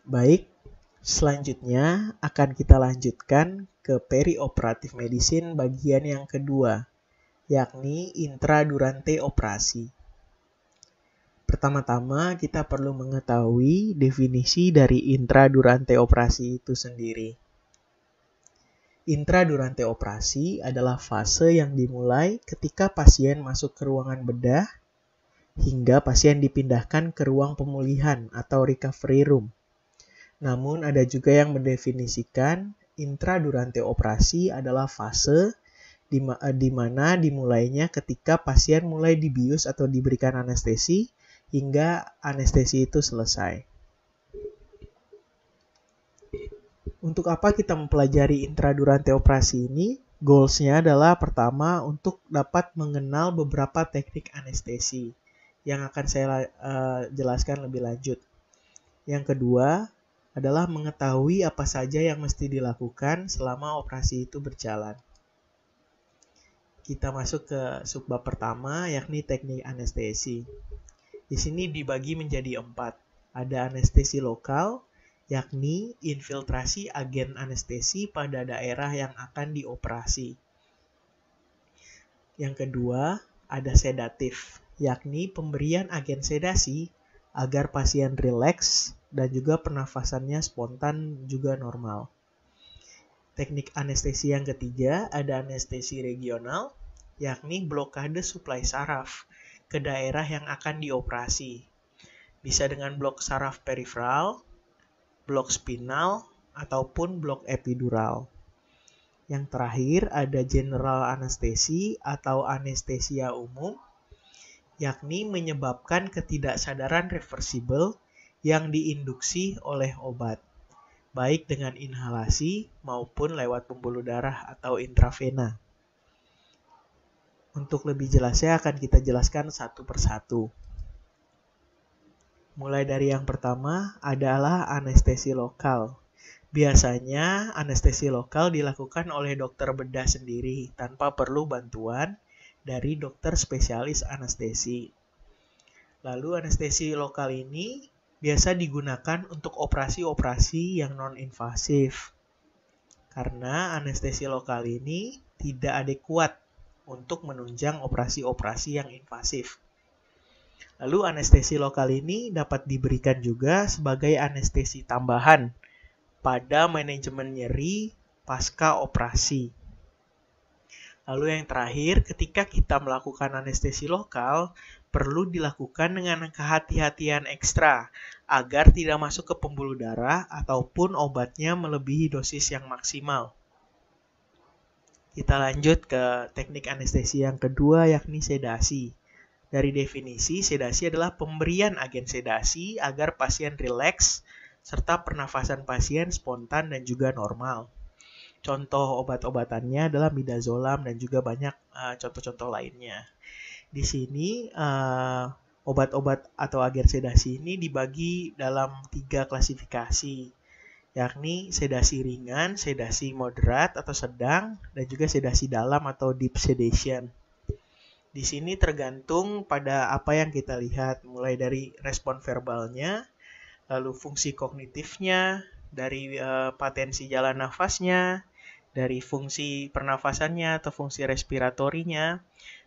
Baik, selanjutnya akan kita lanjutkan ke perioperatif medicine bagian yang kedua, yakni intradurante operasi. Pertama-tama kita perlu mengetahui definisi dari intradurante operasi itu sendiri. Intradurante operasi adalah fase yang dimulai ketika pasien masuk ke ruangan bedah hingga pasien dipindahkan ke ruang pemulihan atau recovery room. Namun ada juga yang mendefinisikan intradurante operasi adalah fase di mana dimulainya ketika pasien mulai dibius atau diberikan anestesi hingga anestesi itu selesai. Untuk apa kita mempelajari intradurante operasi ini? Goals-nya adalah pertama untuk dapat mengenal beberapa teknik anestesi yang akan saya jelaskan lebih lanjut. Yang kedua adalah mengetahui apa saja yang mesti dilakukan selama operasi itu berjalan. Kita masuk ke subbab pertama, yakni teknik anestesi. Di sini dibagi menjadi 4. Ada anestesi lokal, yakni infiltrasi agen anestesi pada daerah yang akan dioperasi. Yang kedua, ada sedatif, yakni pemberian agen sedasi agar pasien rileks dan juga pernafasannya spontan juga normal. Teknik anestesi yang ketiga, ada anestesi regional, yakni blokade suplai saraf ke daerah yang akan dioperasi. Bisa dengan blok saraf periferal, blok spinal, ataupun blok epidural. Yang terakhir ada general anestesi atau anestesia umum, yakni menyebabkan ketidaksadaran reversibel yang diinduksi oleh obat, baik dengan inhalasi maupun lewat pembuluh darah atau intravena. Untuk lebih jelasnya akan kita jelaskan satu persatu. Mulai dari yang pertama adalah anestesi lokal. Biasanya anestesi lokal dilakukan oleh dokter bedah sendiri tanpa perlu bantuan dari dokter spesialis anestesi. Lalu anestesi lokal ini biasa digunakan untuk operasi-operasi yang non-invasif. Karena anestesi lokal ini tidak adekuat untuk menunjang operasi-operasi yang invasif. Lalu anestesi lokal ini dapat diberikan juga sebagai anestesi tambahan pada manajemen nyeri pasca operasi. Lalu yang terakhir, ketika kita melakukan anestesi lokal, perlu dilakukan dengan kehati-hatian ekstra agar tidak masuk ke pembuluh darah ataupun obatnya melebihi dosis yang maksimal. Kita lanjut ke teknik anestesi yang kedua, yakni sedasi. Dari definisi, sedasi adalah pemberian agen sedasi agar pasien rileks serta pernafasan pasien spontan dan juga normal. Contoh obat-obatannya adalah midazolam dan juga banyak contoh-contoh lainnya. Di sini obat-obat atau agen sedasi ini dibagi dalam 3 klasifikasi, yakni sedasi ringan, sedasi moderat atau sedang, dan juga sedasi dalam atau deep sedation. Di sini tergantung pada apa yang kita lihat, mulai dari respon verbalnya, lalu fungsi kognitifnya, dari patensi jalan nafasnya, dari fungsi pernafasannya atau fungsi respiratorinya,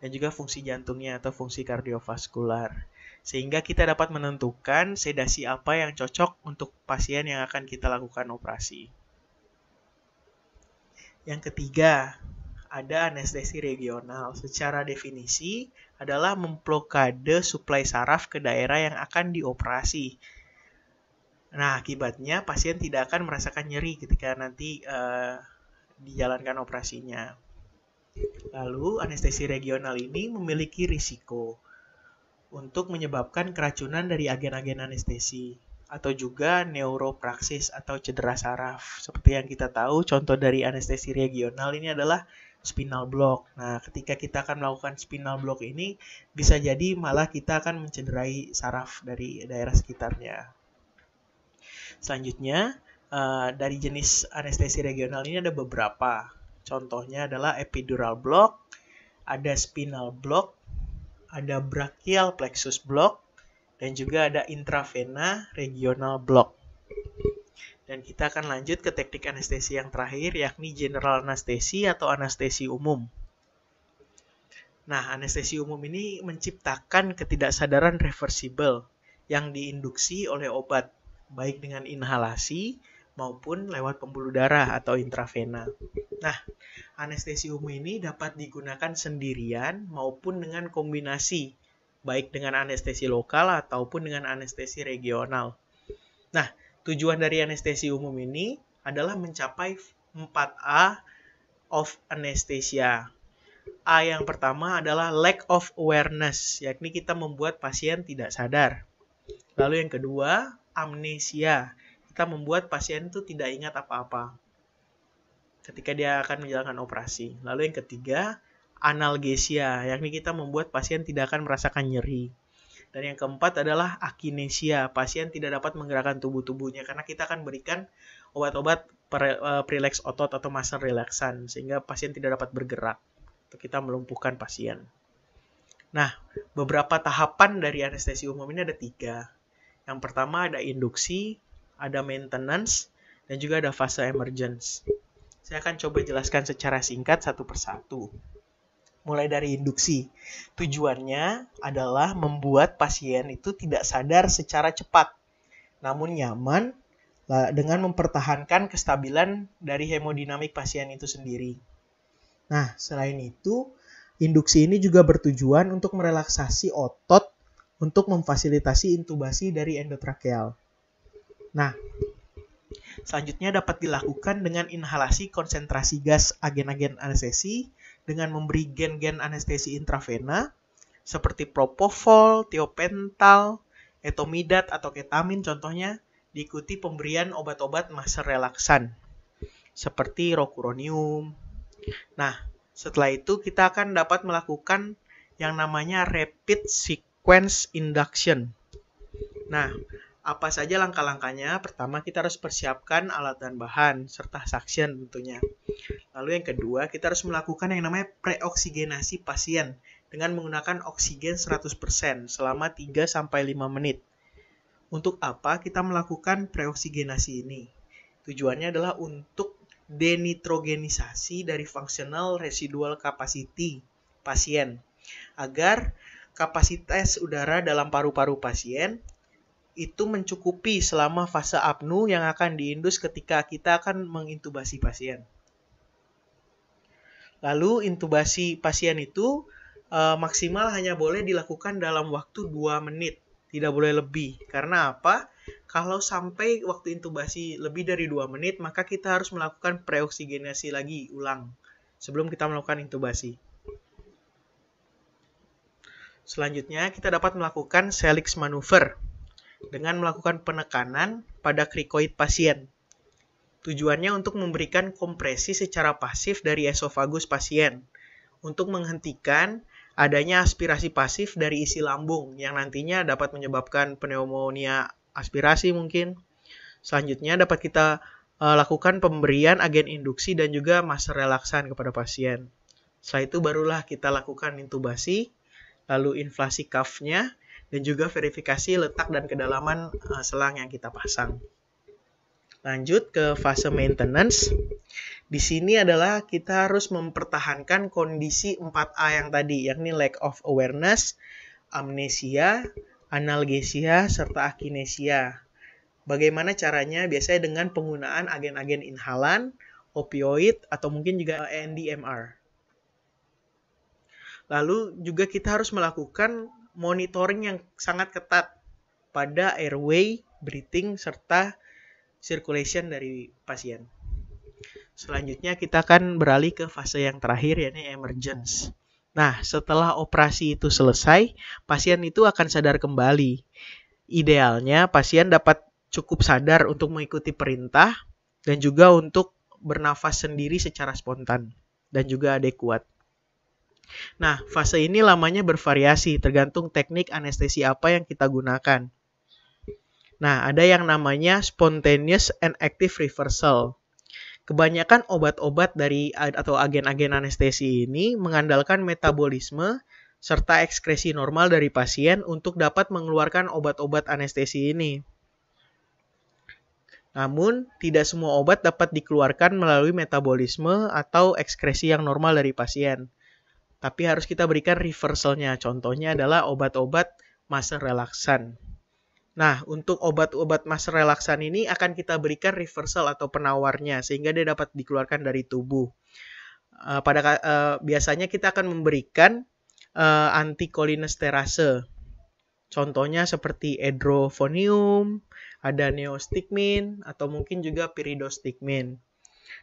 dan juga fungsi jantungnya atau fungsi kardiovaskular. Sehingga kita dapat menentukan sedasi apa yang cocok untuk pasien yang akan kita lakukan operasi. Yang ketiga, ada anestesi regional. Secara definisi adalah memblokade suplai saraf ke daerah yang akan dioperasi. Nah, akibatnya pasien tidak akan merasakan nyeri ketika nanti dijalankan operasinya. Lalu, anestesi regional ini memiliki risiko untuk menyebabkan keracunan dari agen-agen anestesi atau juga neuropraksis atau cedera saraf. Seperti yang kita tahu, contoh dari anestesi regional ini adalah spinal block. Nah, ketika kita akan melakukan spinal block ini, bisa jadi malah kita akan mencederai saraf dari daerah sekitarnya. Selanjutnya, dari jenis anestesi regional ini ada beberapa. Contohnya adalah epidural block, ada spinal block, ada brachial plexus block, dan juga ada intravena regional block. Dan kita akan lanjut ke teknik anestesi yang terakhir, yakni general anestesi atau anestesi umum. Nah, anestesi umum ini menciptakan ketidaksadaran reversibel yang diinduksi oleh obat, baik dengan inhalasi maupun lewat pembuluh darah atau intravena. Nah, anestesi umum ini dapat digunakan sendirian maupun dengan kombinasi, baik dengan anestesi lokal ataupun dengan anestesi regional. Nah, tujuan dari anestesi umum ini adalah mencapai 4A of anesthesia. A yang pertama adalah lack of awareness, yakni kita membuat pasien tidak sadar. Lalu yang kedua, amnesia. Kita membuat pasien itu tidak ingat apa-apa ketika dia akan menjalankan operasi. Lalu yang ketiga, analgesia, yakni kita membuat pasien tidak akan merasakan nyeri. Dan yang keempat adalah akinesia, pasien tidak dapat menggerakkan tubuh-tubuhnya karena kita akan berikan obat-obat prelaks otot atau muscle relaksan sehingga pasien tidak dapat bergerak atau kita melumpuhkan pasien. Nah, beberapa tahapan dari anestesi umum ini ada 3. Yang pertama ada induksi, ada maintenance, dan juga ada fase emergence. Saya akan coba jelaskan secara singkat satu persatu. Mulai dari induksi. Tujuannya adalah membuat pasien itu tidak sadar secara cepat, namun nyaman dengan mempertahankan kestabilan dari hemodinamik pasien itu sendiri. Nah, selain itu, induksi ini juga bertujuan untuk merelaksasi otot untuk memfasilitasi intubasi dari endotrakeal. Nah, selanjutnya dapat dilakukan dengan inhalasi konsentrasi gas agen-agen anestesi dengan memberi gen-gen anestesi intravena seperti propofol, thiopental, etomidat atau ketamin contohnya, diikuti pemberian obat-obat muscle relaksan seperti rocuronium. Nah, setelah itu kita akan dapat melakukan yang namanya rapid sequence induction. Nah, apa saja langkah-langkahnya? Pertama, kita harus persiapkan alat dan bahan, serta suction tentunya. Lalu yang kedua, kita harus melakukan yang namanya preoksigenasi pasien dengan menggunakan oksigen 100% selama 3-5 menit. Untuk apa kita melakukan preoksigenasi ini? Tujuannya adalah untuk denitrogenisasi dari functional residual capacity pasien, agar kapasitas udara dalam paru-paru pasien itu mencukupi selama fase apnu yang akan diindus ketika kita akan mengintubasi pasien. Lalu intubasi pasien itu maksimal hanya boleh dilakukan dalam waktu 2 menit, tidak boleh lebih. Karena apa? Kalau sampai waktu intubasi lebih dari 2 menit, maka kita harus melakukan preoksigenasi lagi ulang sebelum kita melakukan intubasi. Selanjutnya, kita dapat melakukan Celix maneuver dengan melakukan penekanan pada krikoid pasien. Tujuannya untuk memberikan kompresi secara pasif dari esofagus pasien untuk menghentikan adanya aspirasi pasif dari isi lambung yang nantinya dapat menyebabkan pneumonia aspirasi mungkin. Selanjutnya dapat kita lakukan pemberian agen induksi dan juga muscle relaksan kepada pasien. Setelah itu barulah kita lakukan intubasi, lalu inflasi cuff-nya, dan juga verifikasi letak dan kedalaman selang yang kita pasang. Lanjut ke fase maintenance. Di sini adalah kita harus mempertahankan kondisi 4A yang tadi, yakni lack of awareness, amnesia, analgesia, serta akinesia. Bagaimana caranya? Biasanya dengan penggunaan agen-agen inhalan, opioid, atau mungkin juga NDMR. Lalu juga kita harus melakukan monitoring yang sangat ketat pada airway, breathing, serta circulation dari pasien. Selanjutnya kita akan beralih ke fase yang terakhir, yakni emergence. Nah, setelah operasi itu selesai, pasien itu akan sadar kembali. Idealnya pasien dapat cukup sadar untuk mengikuti perintah dan juga untuk bernafas sendiri secara spontan dan juga adekuat. Nah, fase ini lamanya bervariasi tergantung teknik anestesi apa yang kita gunakan. Nah, ada yang namanya spontaneous and active reversal. Kebanyakan obat-obat dari atau agen-agen anestesi ini mengandalkan metabolisme serta ekskresi normal dari pasien untuk dapat mengeluarkan obat-obat anestesi ini. Namun, tidak semua obat dapat dikeluarkan melalui metabolisme atau ekskresi yang normal dari pasien. Tapi harus kita berikan reversalnya. Contohnya adalah obat-obat muscle relaksan. Nah, untuk obat-obat muscle relaksan ini akan kita berikan reversal atau penawarnya sehingga dia dapat dikeluarkan dari tubuh. Biasanya kita akan memberikan anticholinesterase. Contohnya seperti edrofonium, ada neostigmin, atau mungkin juga piridostigmin.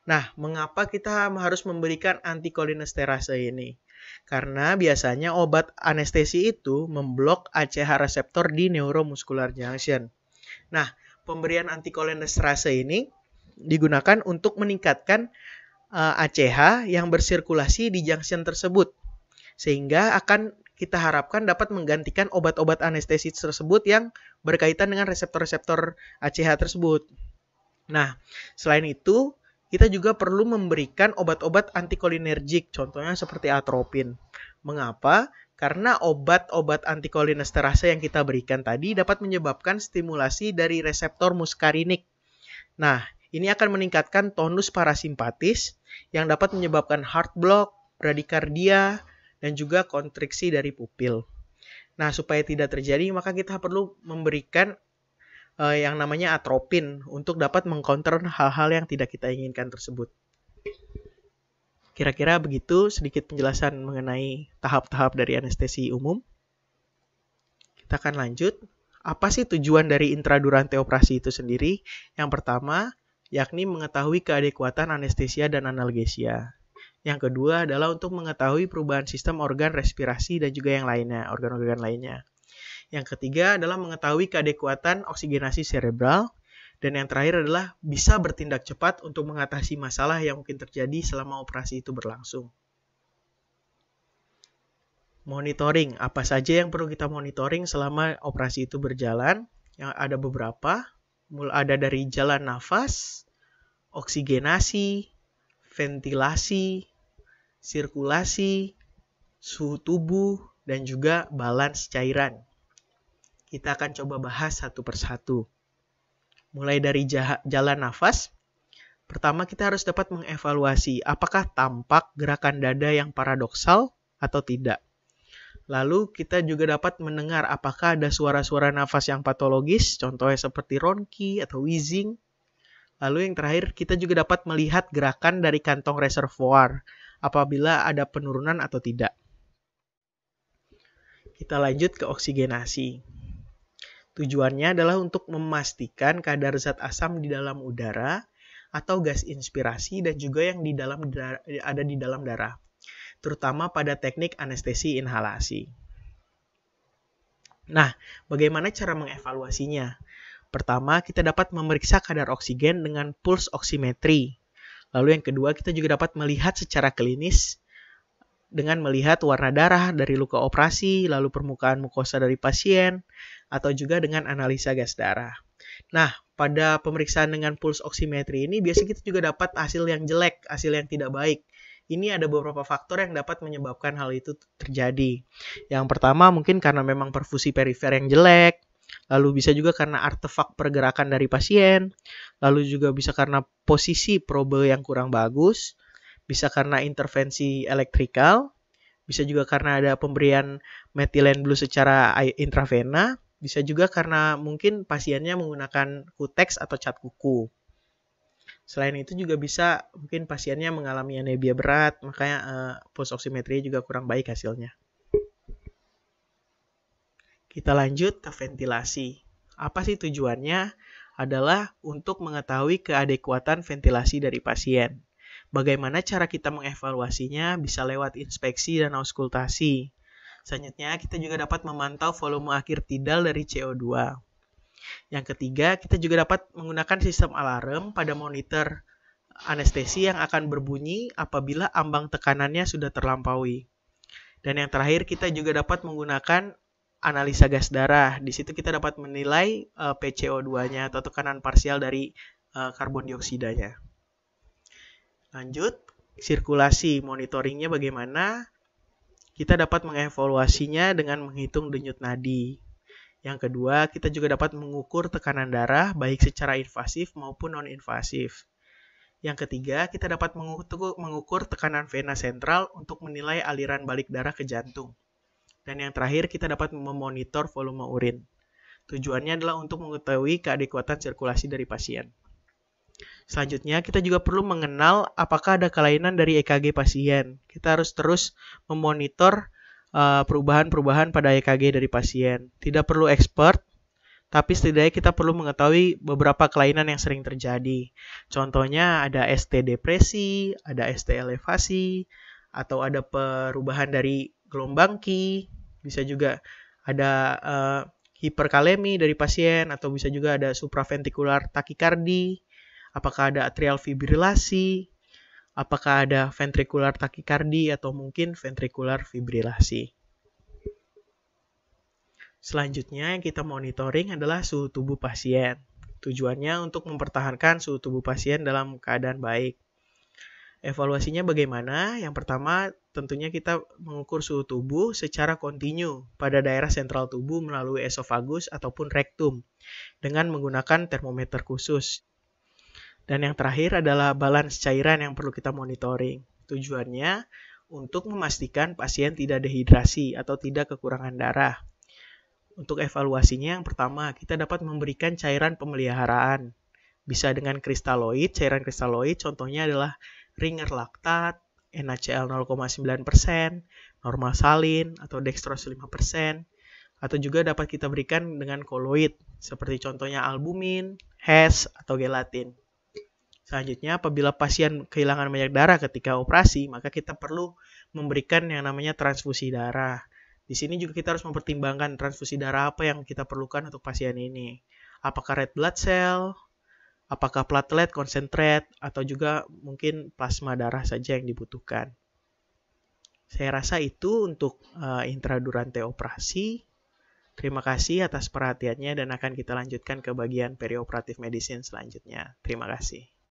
Nah, mengapa kita harus memberikan anticholinesterase ini? Karena biasanya obat anestesi itu memblok ACH reseptor di neuromuscular junction. Nah, pemberian anticholinesterase ini digunakan untuk meningkatkan ACH yang bersirkulasi di junction tersebut. Sehingga akan kita harapkan dapat menggantikan obat-obat anestesi tersebut yang berkaitan dengan reseptor-reseptor ACH tersebut. Nah, selain itu, kita juga perlu memberikan obat-obat antikolinergik, contohnya seperti atropin. Mengapa? Karena obat-obat anticholinesterase yang kita berikan tadi dapat menyebabkan stimulasi dari reseptor muskarinik. Nah, ini akan meningkatkan tonus parasimpatis yang dapat menyebabkan heart block, bradikardia, dan juga kontriksi dari pupil. Nah, supaya tidak terjadi, maka kita perlu memberikan yang namanya atropin untuk dapat mengcounter hal-hal yang tidak kita inginkan tersebut. Kira-kira begitu sedikit penjelasan mengenai tahap-tahap dari anestesi umum. Kita akan lanjut. Apa sih tujuan dari intradurante operasi itu sendiri? Yang pertama, yakni mengetahui keadekuatan anestesia dan analgesia. Yang kedua adalah untuk mengetahui perubahan sistem organ respirasi dan juga yang lainnya, organ-organ lainnya. Yang ketiga adalah mengetahui keadekuatan oksigenasi cerebral. Dan yang terakhir adalah bisa bertindak cepat untuk mengatasi masalah yang mungkin terjadi selama operasi itu berlangsung. Monitoring, apa saja yang perlu kita monitoring selama operasi itu berjalan? Yang ada beberapa, ada dari jalan nafas, oksigenasi, ventilasi, sirkulasi, suhu tubuh, dan juga balans cairan. Kita akan coba bahas satu persatu. Mulai dari jalan nafas, pertama kita harus dapat mengevaluasi apakah tampak gerakan dada yang paradoksal atau tidak. Lalu kita juga dapat mendengar apakah ada suara-suara nafas yang patologis, contohnya seperti ronki atau wheezing. Lalu yang terakhir, kita juga dapat melihat gerakan dari kantong reservoir apabila ada penurunan atau tidak. Kita lanjut ke oksigenasi. Tujuannya adalah untuk memastikan kadar zat asam di dalam udara atau gas inspirasi dan juga yang ada di dalam darah, terutama pada teknik anestesi inhalasi. Nah, bagaimana cara mengevaluasinya? Pertama, kita dapat memeriksa kadar oksigen dengan pulse oximetry. Lalu yang kedua, kita juga dapat melihat secara klinis dengan melihat warna darah dari luka operasi, lalu permukaan mukosa dari pasien, atau juga dengan analisa gas darah. Nah, pada pemeriksaan dengan pulse oximetry ini, biasanya kita juga dapat hasil yang jelek, hasil yang tidak baik. Ini ada beberapa faktor yang dapat menyebabkan hal itu terjadi. Yang pertama, mungkin karena memang perfusi perifer yang jelek, lalu bisa juga karena artefak pergerakan dari pasien, lalu juga bisa karena posisi probe yang kurang bagus, bisa karena intervensi elektrikal, bisa juga karena ada pemberian methylene blue secara intravena, bisa juga karena mungkin pasiennya menggunakan kutex atau cat kuku. Selain itu juga bisa mungkin pasiennya mengalami anebia berat, makanya pulse oximetry juga kurang baik hasilnya. Kita lanjut ke ventilasi. Apa sih tujuannya? Adalah untuk mengetahui keadekuatan ventilasi dari pasien. Bagaimana cara kita mengevaluasinya? Bisa lewat inspeksi dan auskultasi. Selanjutnya, kita juga dapat memantau volume akhir tidal dari CO2. Yang ketiga, kita juga dapat menggunakan sistem alarm pada monitor anestesi yang akan berbunyi apabila ambang tekanannya sudah terlampaui. Dan yang terakhir, kita juga dapat menggunakan analisa gas darah. Di situ kita dapat menilai PCO2-nya atau tekanan parsial dari karbon dioksidanya. Lanjut, sirkulasi, monitoringnya bagaimana? Kita dapat mengevaluasinya dengan menghitung denyut nadi. Yang kedua, kita juga dapat mengukur tekanan darah baik secara invasif maupun non-invasif. Yang ketiga, kita dapat mengukur tekanan vena sentral untuk menilai aliran balik darah ke jantung. Dan yang terakhir, kita dapat memonitor volume urin. Tujuannya adalah untuk mengetahui keadekuatan sirkulasi dari pasien. Selanjutnya, kita juga perlu mengenal apakah ada kelainan dari EKG pasien. Kita harus terus memonitor perubahan-perubahan pada EKG dari pasien. Tidak perlu expert, tapi setidaknya kita perlu mengetahui beberapa kelainan yang sering terjadi. Contohnya ada ST depresi, ada ST elevasi, atau ada perubahan dari gelombang Qi, bisa juga ada hiperkalemi dari pasien, atau bisa juga ada supraventrikular takikardi, apakah ada atrial fibrilasi, apakah ada ventrikular takikardi, atau mungkin ventrikular fibrilasi. Selanjutnya yang kita monitoring adalah suhu tubuh pasien. Tujuannya untuk mempertahankan suhu tubuh pasien dalam keadaan baik. Evaluasinya bagaimana? Yang pertama, tentunya kita mengukur suhu tubuh secara kontinu pada daerah sentral tubuh melalui esofagus ataupun rektum dengan menggunakan termometer khusus. Dan yang terakhir adalah balans cairan yang perlu kita monitoring. Tujuannya untuk memastikan pasien tidak dehidrasi atau tidak kekurangan darah. Untuk evaluasinya, yang pertama, kita dapat memberikan cairan pemeliharaan. Bisa dengan kristaloid, cairan kristaloid contohnya adalah Ringer laktat, NaCl 0,9%, normal salin, atau dextrose 5%, atau juga dapat kita berikan dengan koloid, seperti contohnya albumin, HES, atau gelatin. Selanjutnya, apabila pasien kehilangan banyak darah ketika operasi, maka kita perlu memberikan yang namanya transfusi darah. Di sini juga kita harus mempertimbangkan transfusi darah apa yang kita perlukan untuk pasien ini. Apakah red blood cell, apakah platelet, konsentrat, atau juga mungkin plasma darah saja yang dibutuhkan. Saya rasa itu untuk intradurante operasi. Terima kasih atas perhatiannya dan akan kita lanjutkan ke bagian perioperatif medicine selanjutnya. Terima kasih.